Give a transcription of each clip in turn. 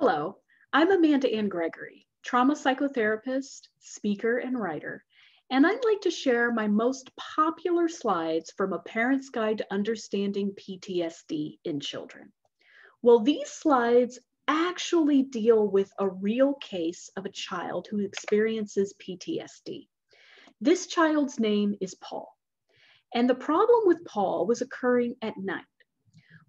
Hello, I'm Amanda Ann Gregory, trauma psychotherapist, speaker, and writer, and I'd like to share my most popular slides from A Parent's Guide to Understanding PTSD in Children. Well, these slides actually deal with a real case of a child who experiences PTSD. This child's name is Paul, and the problem with Paul was occurring at night.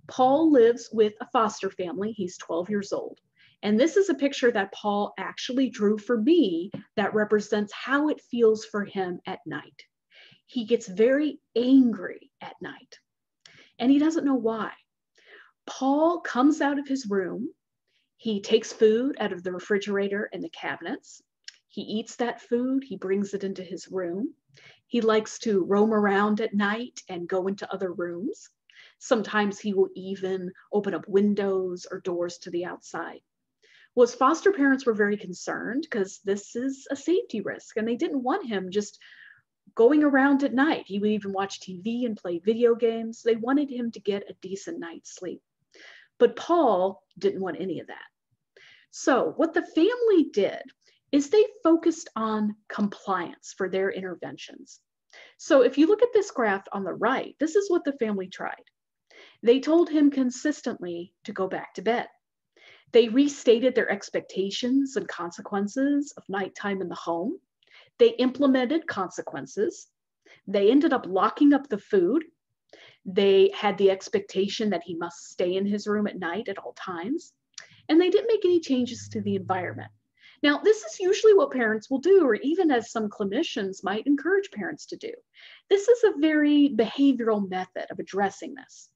Paul lives with a foster family. He's 12 years old. And this is a picture that Paul actually drew for me that represents how it feels for him at night. He gets very angry at night, and he doesn't know why. Paul comes out of his room. He takes food out of the refrigerator and the cabinets. He eats that food. He brings it into his room. He likes to roam around at night and go into other rooms. Sometimes he will even open up windows or doors to the outside. Well, his foster parents were very concerned because this is a safety risk, and they didn't want him just going around at night. He would even watch TV and play video games. They wanted him to get a decent night's sleep. But Paul didn't want any of that. So what the family did is they focused on compliance for their interventions. So if you look at this graph on the right, this is what the family tried. They told him consistently to go back to bed. They restated their expectations and consequences of nighttime in the home. They implemented consequences. They ended up locking up the food. They had the expectation that he must stay in his room at night at all times. And they didn't make any changes to the environment. Now, this is usually what parents will do, or even as some clinicians might encourage parents to do. This is a very behavioral method of addressing this.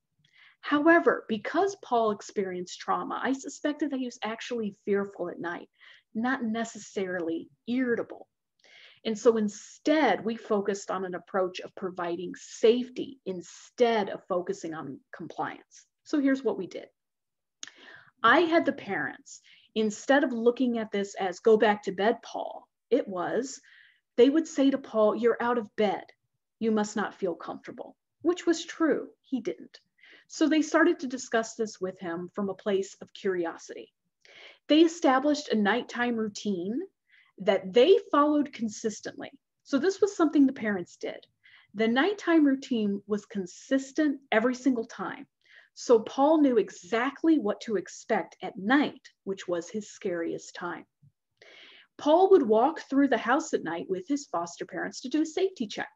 However, because Paul experienced trauma, I suspected that he was actually fearful at night, not necessarily irritable. And so instead, we focused on an approach of providing safety instead of focusing on compliance. So here's what we did. I had the parents, instead of looking at this as go back to bed, Paul, it was, they would say to Paul, you're out of bed. You must not feel comfortable, which was true. He didn't. So they started to discuss this with him from a place of curiosity. They established a nighttime routine that they followed consistently. So this was something the parents did. The nighttime routine was consistent every single time. So Paul knew exactly what to expect at night, which was his scariest time. Paul would walk through the house at night with his foster parents to do a safety check.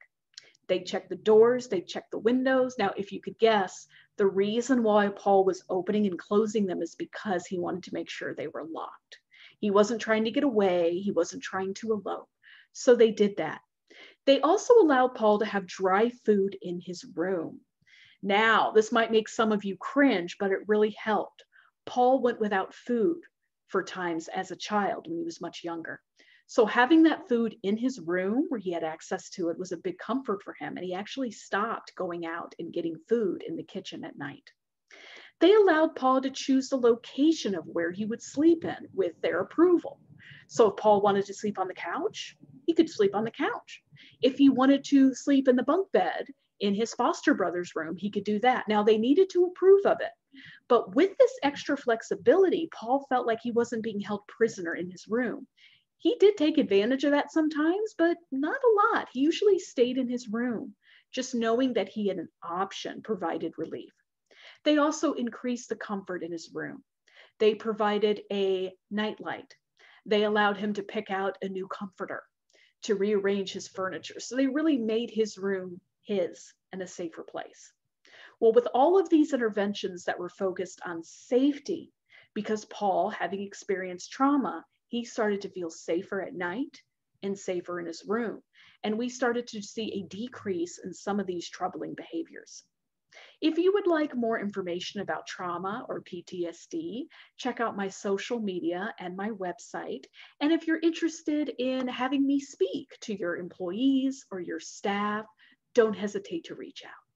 They'd check the doors, they'd check the windows. Now, if you could guess, the reason why Paul was opening and closing them is because he wanted to make sure they were locked. He wasn't trying to get away. He wasn't trying to elope. So they did that. They also allowed Paul to have dry food in his room. Now, this might make some of you cringe, but it really helped. Paul went without food for times as a child when he was much younger. So having that food in his room where he had access to it was a big comfort for him. And he actually stopped going out and getting food in the kitchen at night. They allowed Paul to choose the location of where he would sleep in with their approval. So if Paul wanted to sleep on the couch, he could sleep on the couch. If he wanted to sleep in the bunk bed in his foster brother's room, he could do that. Now, they needed to approve of it. But with this extra flexibility, Paul felt like he wasn't being held prisoner in his room. He did take advantage of that sometimes, but not a lot. He usually stayed in his room, just knowing that he had an option provided relief. They also increased the comfort in his room. They provided a nightlight. They allowed him to pick out a new comforter, to rearrange his furniture. So they really made his room his and a safer place. Well, with all of these interventions that were focused on safety, because Paul, having experienced trauma, he started to feel safer at night and safer in his room. And we started to see a decrease in some of these troubling behaviors. If you would like more information about trauma or PTSD, check out my social media and my website. And if you're interested in having me speak to your employees or your staff, don't hesitate to reach out.